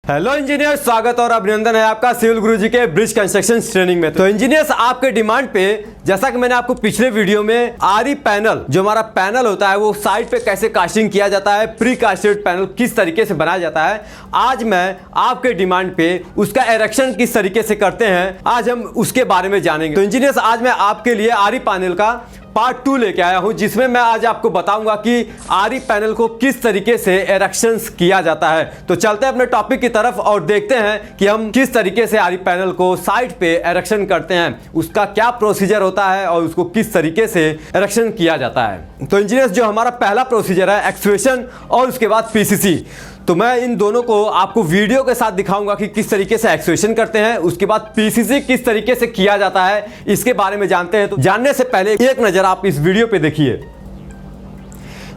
Hello engineer, स्वागत और अभिनंदन है आपका सिविल गुरुजी के ब्रिज कंस्ट्रक्शन ट्रेनिंग में। तो इंजीनियर्स, आपके डिमांड पे जैसा कि मैंने आपको पिछले वीडियो में आरी पैनल, जो हमारा पैनल होता है वो साइड पे कैसे कास्टिंग किया जाता है, प्री कास्टेड पैनल किस तरीके से बनाया जाता है, आज मैं आपके डिमांड पे उसका एरेक्शन किस तरीके से करते हैं, आज हम उसके बारे में जानेंगे। तो इंजीनियर्स, आज मैं आपके लिए आरी पैनल का पार्ट 2 लेके आया हूं, जिसमें मैं आज आपको बताऊंगा कि आरी पैनल को किस तरीके से एरेक्शंस किया जाता है। तो चलते हैं अपने टॉपिक की तरफ और देखते हैं कि हम किस तरीके से आरी पैनल को साइड पे एरेक्शन करते हैं, उसका क्या प्रोसीजर होता है और उसको किस तरीके से एरेक्शन किया जाता है। तो इंजीनियर्स, जो हमारा पहला प्रोसीजर है एक्सवेशन और उसके बाद पीसीसी, तो मैं इन दोनों को आपको वीडियो के साथ दिखाऊंगा कि किस तरीके से एक्सवेशन करते हैं, उसके बाद पीसीसी किस तरीके से किया जाता है, इसके बारे में जानते हैं। तो जानने से पहले एक नज़र आप इस वीडियो पे देखिए।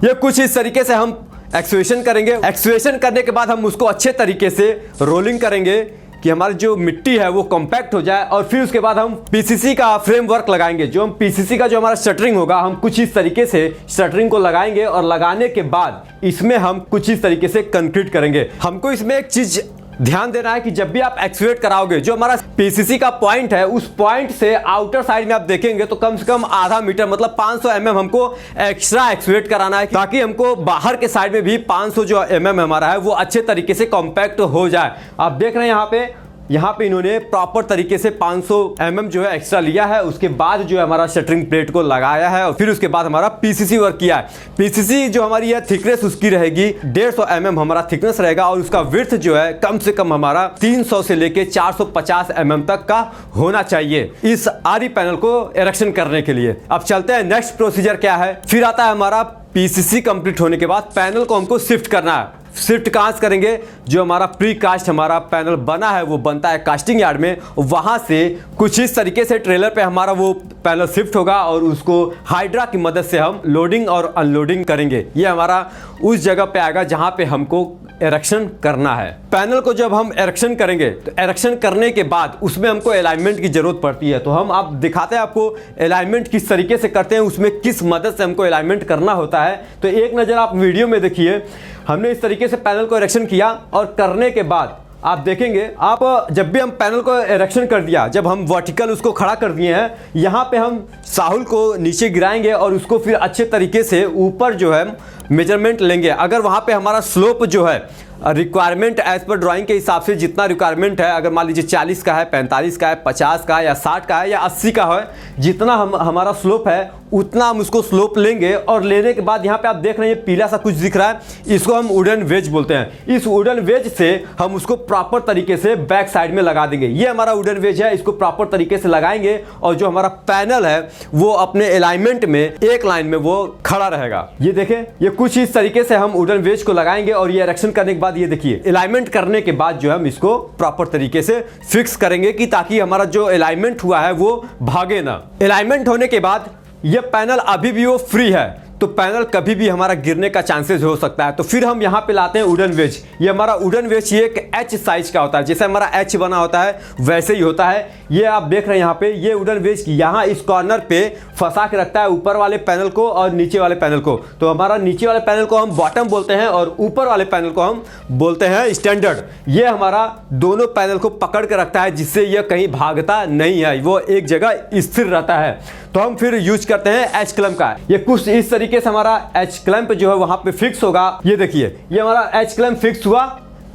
ये कुछ इस तरीके से हम एक्सवेशन करेंगे। एक्सवेशन करने के बाद हम उसको अच्छे तरीके से रोलिंग करेंगे कि हमारी जो मिट्टी है वो कॉम्पैक्ट हो जाए, और फिर उसके बाद हम पीसीसी का फ्रेमवर्क लगाएंगे। जो हम पीसीसी का जो हमारा शटरिंग होगा, हम कुछ इस तरीके से शटरिंग को लगाएंगे और लगाने के बाद इसमें हम कुछ इस तरीके से कंक्रीट करेंगे। हमको इसमें एक चीज ध्यान देना है कि जब भी आप एक्सवेट कराओगे, जो हमारा पीसीसी का पॉइंट है, उस पॉइंट से आउटर साइड में आप देखेंगे तो कम से कम आधा मीटर मतलब 500 mm हमको एक्स्ट्रा एक्सवेट कराना है, ताकि हमको बाहर के साइड में भी 500 जो mm हमारा है वो अच्छे तरीके से कॉम्पैक्ट हो जाए। आप देख रहे हैं यहाँ पे इन्होंने प्रॉपर तरीके से 500 mm जो है एक्स्ट्रा लिया है। उसके बाद जो है हमारा शटरिंग प्लेट को लगाया है और फिर उसके बाद हमारा पीसीसी वर्क किया है। पीसीसी जो हमारी है थिकनेस उसकी रहेगी 150 mm हमारा थिकनेस रहेगा, और उसका विड्थ जो है कम से कम हमारा 300 से लेके 450 mm तक का होना चाहिए इस आरी पैनल को एरेक्शन करने के लिए। अब चलते हैं नेक्स्ट प्रोसीजर क्या है। फिर आता है हमारा पीसीसी कंप्लीट होने के बाद पैनल को हमको शिफ्ट करना है। शिफ्ट कहाँ से करेंगे? जो हमारा प्री कास्ट हमारा पैनल बना है वो बनता है कास्टिंग यार्ड में, वहां से कुछ इस तरीके से ट्रेलर पे हमारा वो पैनल शिफ्ट होगा और उसको हाइड्रा की मदद से हम लोडिंग और अनलोडिंग करेंगे। ये हमारा उस जगह पे आएगा जहां पे हमको एरेक्शन करना है। पैनल को जब हम एरेक्शन करेंगे तो एरेक्शन करने के बाद उसमें हमको अलाइनमेंट की जरूरत पड़ती है। तो हम आप दिखाते हैं आपको अलाइनमेंट किस तरीके से करते हैं, उसमें किस मदद से हमको अलाइनमेंट करना होता है। तो एक नज़र आप वीडियो में देखिए। हमने इस तरीके से पैनल को एरेक्शन किया और करने के बाद आप देखेंगे, आप जब भी हम पैनल को एरेक्शन कर दिया, जब हम वर्टिकल उसको खड़ा कर दिए हैं, यहाँ पे हम साहुल को नीचे गिराएंगे और उसको फिर अच्छे तरीके से ऊपर जो है मेजरमेंट लेंगे। अगर वहाँ पे हमारा स्लोप जो है रिक्वायरमेंट एज पर ड्राइंग के हिसाब से जितना रिक्वायरमेंट है, अगर मान लीजिए 40 का है, 45 का है, 50 का है या 60 का है या 80 का है, जितना हमारा स्लोप है उतना हम उसको स्लोप लेंगे। और लेने के बाद यहाँ पे आप देख रहे हैं पीला सा कुछ दिख रहा है, इसको हम वुडन वेज बोलते हैं। इस वुडन वेज से हम उसको प्रॉपर तरीके से बैक साइड में लगा देंगे। ये हमारा वुडन वेज है, इसको प्रॉपर तरीके से लगाएंगे और जो हमारा पैनल है वो अपने अलाइनमेंट में एक लाइन में वो खड़ा रहेगा। ये देखें, ये कुछ इस तरीके से हम वुडन वेज को लगाएंगे और ये एरेक्शन करने के बाद ये देखिए अलाइनमेंट करने के बाद जो हम इसको प्रॉपर तरीके से फिक्स करेंगे कि ताकि हमारा जो अलाइनमेंट हुआ है वो भागे ना। अलाइनमेंट होने के बाद ये पैनल अभी भी वो फ्री है, तो पैनल कभी भी हमारा गिरने का चांसेस हो सकता है। तो फिर हम यहाँ पे लाते हैं वुडन वेज। ये हमारा वुडन वेज ये एक एच साइज का होता है, जैसे हमारा एच बना होता है वैसे ही होता है। ये आप देख रहे हैं यहाँ पे, ये वुडन वेज यहाँ इस कॉर्नर पे फंसा के रखता है ऊपर वाले पैनल को और नीचे वाले पैनल को। तो हमारा नीचे वाले पैनल को हम बॉटम बोलते हैं और ऊपर वाले पैनल को हम बोलते हैं स्टैंडर्ड। ये हमारा दोनों पैनल को पकड़ के रखता है, जिससे यह कहीं भागता नहीं है, वो एक जगह स्थिर रहता है। तो हम फिर यूज करते हैं एच क्लैंप का। ये कुछ इस तरीके से हमारा एच क्लैंप जो है वहां पे फिक्स होगा। ये देखिए, ये हमारा एच क्लैंप फिक्स हुआ।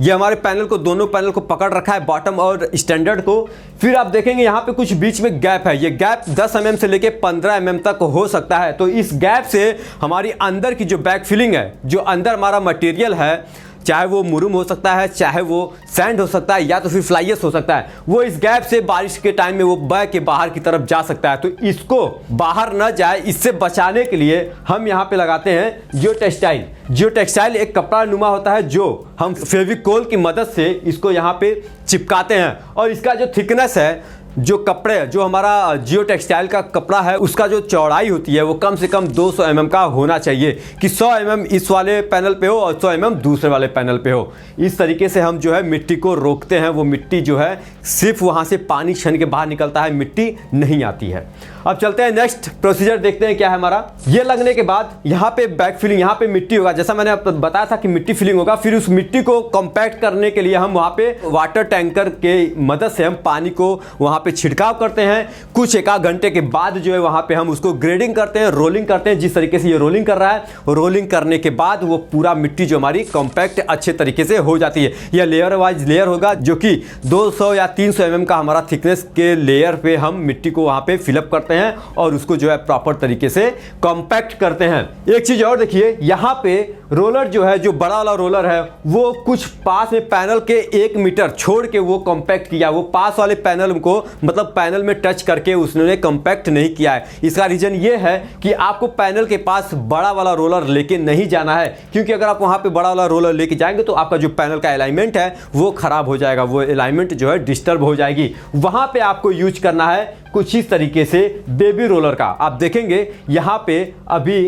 ये हमारे पैनल को, दोनों पैनल को पकड़ रखा है, बॉटम और स्टैंडर्ड को। फिर आप देखेंगे यहाँ पे कुछ बीच में गैप है। ये गैप 10 mm से लेके 15 mm तक हो सकता है। तो इस गैप से हमारी अंदर की जो बैक फिलिंग है, जो अंदर हमारा मटेरियल है, चाहे वो मुरुम हो सकता है, चाहे वो सैंड हो सकता है, या तो फिर फ्लाइएस हो सकता है, वो इस गैप से बारिश के टाइम में वो बह के बाहर की तरफ जा सकता है। तो इसको बाहर न जाए, इससे बचाने के लिए हम यहाँ पे लगाते हैं जियो टेक्सटाइल। जियो टेक्सटाइल एक कपड़ा नुमा होता है जो हम फेविकोल की मदद से इसको यहाँ पे चिपकाते हैं, और इसका जो थिकनेस है, जो कपड़े, जो हमारा जियो टेक्सटाइल का कपड़ा है, उसका जो चौड़ाई होती है वो कम से कम 200 mm का होना चाहिए, कि 100 mm इस वाले पैनल पे हो और 100 mm दूसरे वाले पैनल पे हो। इस तरीके से हम जो है मिट्टी को रोकते हैं, वो मिट्टी जो है सिर्फ वहाँ से पानी छन के बाहर निकलता है, मिट्टी नहीं आती है। अब चलते हैं नेक्स्ट प्रोसीजर देखते हैं क्या है हमारा। ये लगने के बाद यहाँ पे बैक फिलिंग, यहाँ पे मिट्टी होगा, जैसा मैंने आपको बताया था कि मिट्टी फिलिंग होगा। फिर उस मिट्टी को कॉम्पैक्ट करने के लिए हम वहाँ पे वाटर टैंकर के मदद से हम पानी को वहाँ पे छिड़काव करते हैं। कुछ एक आध घंटे के बाद जो है वहाँ पे हम उसको ग्रेडिंग करते हैं, रोलिंग करते हैं। जिस तरीके से ये रोलिंग कर रहा है, रोलिंग करने के बाद वो पूरा मिट्टी जो हमारी कॉम्पैक्ट अच्छे तरीके से हो जाती है। यह लेयर वाइज लेयर होगा, जो कि 200 या 300 mm का हमारा थिकनेस के लेयर पे हम मिट्टी को वहाँ पे फिलअप करते हैं और उसको जो है प्रॉपर तरीके से कॉम्पैक्ट करते हैं। एक चीज और देखिए, यहाँ पे रोलर जो है, जो बड़ा वाला रोलर है, वो कुछ पास में पैनल के 1 मीटर छोड़ के वो कॉम्पैक्ट किया। वो पास वाले पैनल को मतलब पैनल में टच करके उसने कॉम्पैक्ट नहीं किया है। इसका रीजन ये है कि आपको पैनल के पास बड़ा वाला रोलर लेके नहीं जाना है, क्योंकि अगर आप वहां पे बड़ा वाला रोलर लेके जाएंगे तो आपका जो पैनल का अलाइनमेंट है वो खराब हो जाएगा, वो अलाइनमेंट जो है डिस्टर्ब हो जाएगी। वहां पे आपको यूज करना है कुछ इस तरीके से बेबी रोलर का। आप देखेंगे यहाँ पे अभी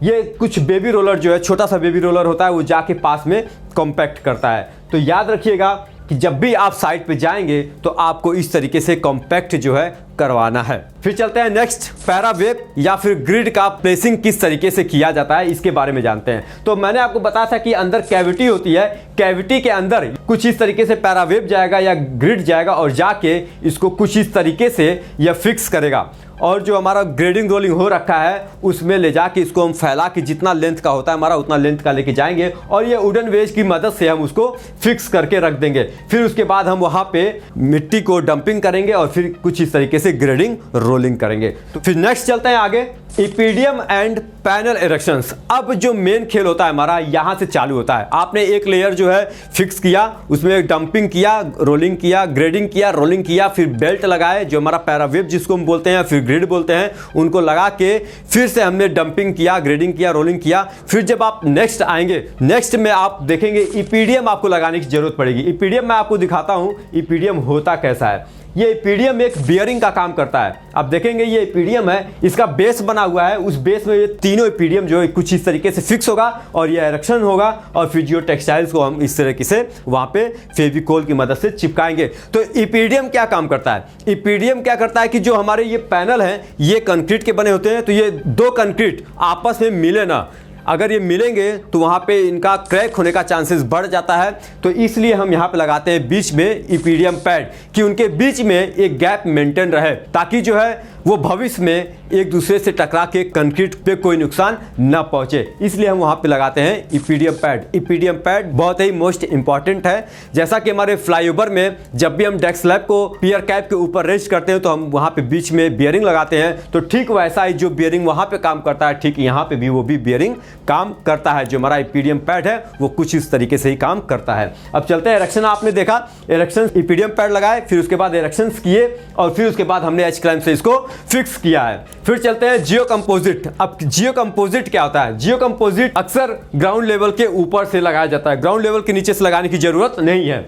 ये कुछ बेबी रोलर जो है, छोटा सा बेबी रोलर होता है, वो जाके पास में कॉम्पैक्ट करता है। तो याद रखिएगा कि जब भी आप साइट पे जाएंगे तो आपको इस तरीके से कॉम्पैक्ट जो है करवाना है। फिर चलते हैं नेक्स्ट, पैरावेव या फिर ग्रिड का प्लेसिंग किस तरीके से किया जाता है इसके बारे में जानते हैं। तो मैंने आपको बताया था कि अंदर कैविटी होती है, कैविटी के अंदर कुछ इस तरीके से पैरावेव जाएगा या ग्रिड जाएगा और जाके इसको कुछ इस तरीके से यह फिक्स करेगा। और जो हमारा ग्रेडिंग रोलिंग हो रखा है उसमें ले जाके इसको हम फैला के जितना लेंथ का होता है हमारा उतना लेंथ का लेके जाएंगे और ये वुडन वेज की मदद से हम उसको फिक्स करके रख देंगे। फिर उसके बाद हम वहाँ पे मिट्टी को डंपिंग करेंगे और फिर कुछ इस तरीके से ग्रेडिंग रोलिंग करेंगे। तो फिर नेक्स्ट चलते हैं आगे, इपीडियम एंड पैनल इरेक्शंस। अब जो मेन खेल होता है हमारा यहाँ से चालू होता है। आपने एक लेयर जो है फिक्स किया, उसमें डंपिंग किया, रोलिंग किया, ग्रेडिंग किया, रोलिंग किया, फिर बेल्ट लगाए जो हमारा पैरावेव जिसको हम बोलते हैं, फिर ग्रिड बोलते हैं, उनको लगा के फिर से हमने डंपिंग किया, ग्रेडिंग किया, रोलिंग किया। फिर जब आप नेक्स्ट आएंगे, नेक्स्ट में आप देखेंगे इपीडियम आपको लगाने की जरूरत पड़ेगी। इपीडियम मैं आपको दिखाता हूँ इपीडियम होता कैसा है। ये इपीडियम एक बियरिंग का काम करता है। आप देखेंगे ये इपीडियम है, इसका बेस बना हुआ है, उस बेस में ये तीनों इपीडियम जो है कुछ इस तरीके से फिक्स होगा और ये इरेक्शन होगा और फिर जियो टेक्सटाइल्स को हम इस तरीके से वहां पे फेविकोल की मदद से चिपकाएंगे। तो इपीडियम क्या काम करता है? इपीडियम क्या करता है कि जो हमारे ये पैनल हैं ये कंक्रीट के बने होते हैं, तो ये दो कंक्रीट आपस में मिले ना, अगर ये मिलेंगे तो वहाँ पे इनका क्रैक होने का चांसेस बढ़ जाता है। तो इसलिए हम यहाँ पे लगाते हैं बीच में इपीडियम पैड कि उनके बीच में एक गैप मेंटेन रहे, ताकि जो है वो भविष्य में एक दूसरे से टकरा के कंक्रीट पे कोई नुकसान ना पहुंचे। इसलिए हम वहाँ पे लगाते हैं इपीडियम पैड। इपीडियम पैड बहुत ही मोस्ट इंपॉर्टेंट है। जैसा कि हमारे फ्लाईओवर में जब भी हम डेक स्लैब को पियर कैप के ऊपर रेस्ट करते हैं तो हम वहाँ पे बीच में बियरिंग लगाते हैं। तो ठीक वैसा ही जो बियरिंग वहाँ पे काम करता है, ठीक यहाँ पे भी वो भी बियरिंग काम करता है। जो हमारा इपीडियम पैड है वो कुछ इस तरीके से ही काम करता है। अब चलते हैं इरेक्शन। आपने देखा इरेक्शन, इपीडियम पैड लगाए, फिर उसके बाद इरेक्शन किए और फिर उसके बाद हमने एच क्लैंप से इसको फिक्स किया है। फिर चलते हैं जियो कंपोजिट। अब जियो कंपोजिट क्या होता है? जियो कंपोजिट अक्सर ग्राउंड लेवल के ऊपर से लगाया जाता है, ग्राउंड लेवल के नीचे से लगाने की जरूरत नहीं है।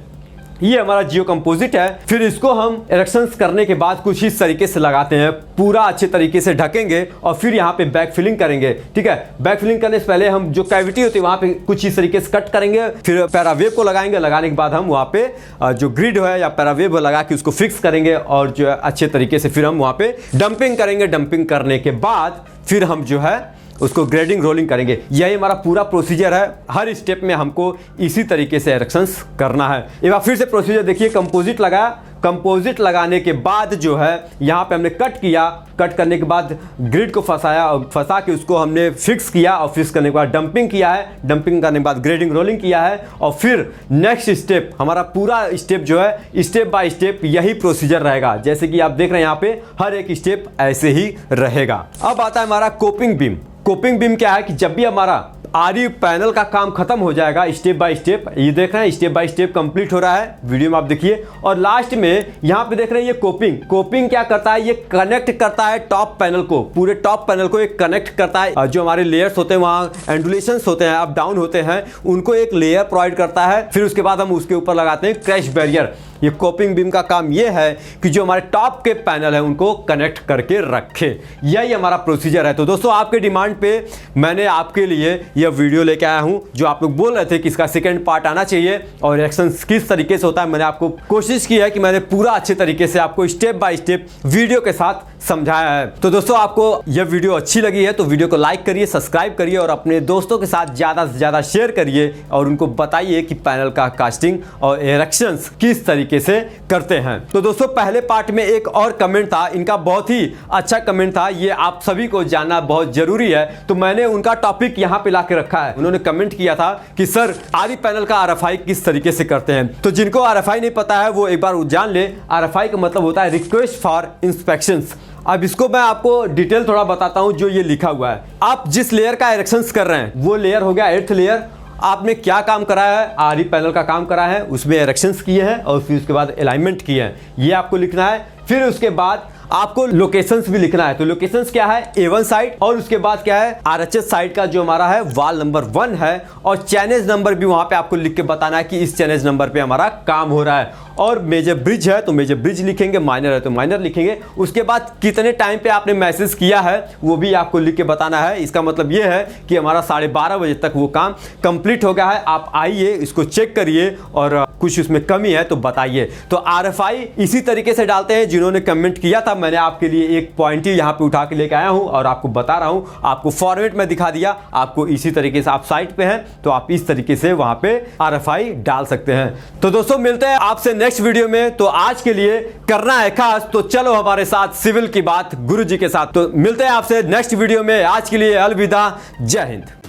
ये हमारा जियो कंपोजिट है। फिर इसको हम इरेक्शंस करने के बाद कुछ इस तरीके से लगाते हैं, पूरा अच्छे तरीके से ढकेंगे और फिर यहाँ पे बैक फिलिंग करेंगे। ठीक है, बैक फिलिंग करने से पहले हम जो कैविटी होती है वहाँ पे कुछ इस तरीके से कट करेंगे, फिर पैरावेव को लगाएंगे। लगाने के बाद हम वहाँ पे जो ग्रिड है या पैरावेव लगा के उसको फिक्स करेंगे और जो अच्छे तरीके से फिर हम वहाँ पे डंपिंग करेंगे। डंपिंग करने के बाद फिर हम जो है उसको ग्रेडिंग रोलिंग करेंगे। यही हमारा पूरा प्रोसीजर है। हर स्टेप में हमको इसी तरीके से इरेक्शंस करना है। एक बार फिर से प्रोसीजर देखिए। कंपोजिट लगाया, कंपोजिट लगाने के बाद जो है यहाँ पे हमने कट किया, कट करने के बाद ग्रिड को फंसाया और फंसा के उसको हमने फिक्स किया और फिक्स करने के बाद डंपिंग किया है। डंपिंग करने के बाद ग्रेडिंग रोलिंग किया है और फिर नेक्स्ट स्टेप, हमारा पूरा स्टेप जो है स्टेप बाय स्टेप यही प्रोसीजर रहेगा। जैसे कि आप देख रहे हैं यहाँ पे हर एक स्टेप ऐसे ही रहेगा। अब आता है हमारा कोपिंग बीम। कोपिंग बीम क्या है कि जब भी हमारा आरी पैनल का काम खत्म हो जाएगा स्टेप बाय स्टेप, ये देख रहे हैं स्टेप बाय स्टेप कंप्लीट हो रहा है, वीडियो में आप देखिए। और लास्ट में यहाँ पे देख रहे हैं ये कोपिंग। कोपिंग क्या करता है? ये कनेक्ट करता है टॉप पैनल को, पूरे टॉप पैनल को एक कनेक्ट करता है। जो हमारे लेयर्स होते हैं वहाँ एंडुलेशंस होते हैं, अप डाउन होते हैं, उनको एक लेयर प्रोवाइड करता है। फिर उसके बाद हम उसके ऊपर लगाते हैं क्रैश बैरियर। ये कोपिंग बीम का काम ये है कि जो हमारे टॉप के पैनल है उनको कनेक्ट करके रखे, यही हमारा प्रोसीजर है। तो दोस्तों आपके डिमांड पे मैंने आपके लिए यह वीडियो लेके आया हूं, जो आप लोग बोल रहे थे कि इसका सेकंड पार्ट आना चाहिए और इरेक्शन किस तरीके से होता है। मैंने आपको कोशिश की है कि मैंने पूरा अच्छे तरीके से आपको स्टेप बाय स्टेप वीडियो के साथ समझाया है। तो दोस्तों आपको यह वीडियो अच्छी लगी है तो वीडियो को लाइक करिए, सब्सक्राइब करिए और अपने दोस्तों के साथ ज़्यादा से ज़्यादा शेयर करिए और उनको बताइए कि पैनल का कास्टिंग और इरेक्शंस किस तरीके से करते हैं। तो दोस्तों पहले पार्ट में एक और कमेंट था, इनका बहुत ही अच्छा कमेंट था, ये आप सभी को जानना बहुत जरूरी है, तो मैंने उनका टॉपिक यहाँ पे ला के रखा है। उन्होंने कमेंट किया था कि सर आरई पैनल का आरएफआई किस तरीके से करते हैं। तो जिनको आरएफआई नहीं पता है वो एक बार जान ले। आरएफआई का मतलब होता है रिक्वेस्ट फॉर इंस्पेक्शंस। अब इसको मैं आपको डिटेल थोड़ा बताता हूं। जो ये लिखा हुआ है, आप जिस लेयर का इरेक्शंस कर रहे हैं वो लेयर हो गया 8th लेयर। आपने क्या काम करा है, आरई पैनल का काम करा है, उसमें इरेक्शंस किए हैं और फिर उसके बाद अलाइनमेंट किए हैं, ये आपको लिखना है। फिर उसके बाद आपको लोकेशंस भी लिखना है। तो लोकेशंस क्या है, A1 साइड और उसके बाद क्या है RHS साइड का जो हमारा है वाल नंबर 1 है, और चैनेज नंबर भी वहां पे आपको लिख के बताना है कि इस चैनेज नंबर पे हमारा काम हो रहा है। और मेजर ब्रिज है तो मेजर ब्रिज लिखेंगे, माइनर है तो माइनर लिखेंगे। उसके बाद कितने टाइम पे आपने मैसेज किया है वो भी आपको लिख के बताना है। इसका मतलब ये है कि हमारा 12:30 बजे तक वो काम कंप्लीट हो गया है। आप आइए, इसको चेक करिए और कुछ उसमें कमी है तो बताइए। तो आरएफआई इसी तरीके से डालते हैं। जिन्होंने कमेंट किया था मैंने आपके लिए एक पॉइंट ही यहाँ पे उठा के लेके आया हूँ और आपको बता रहा हूँ, आपको फॉर्मेट में दिखा दिया। आपको इसी तरीके से आप साइट पे हैं तो आप इस तरीके से वहां पे आरएफआई डाल सकते हैं। तो दोस्तों मिलते हैं आपसे नेक्स्ट वीडियो में। तो आज के लिए करना है खास, तो चलो हमारे साथ सिविल की बात गुरुजी के साथ। तो मिलते हैं आपसे नेक्स्ट वीडियो में। आज के लिए अलविदा, जय हिंद।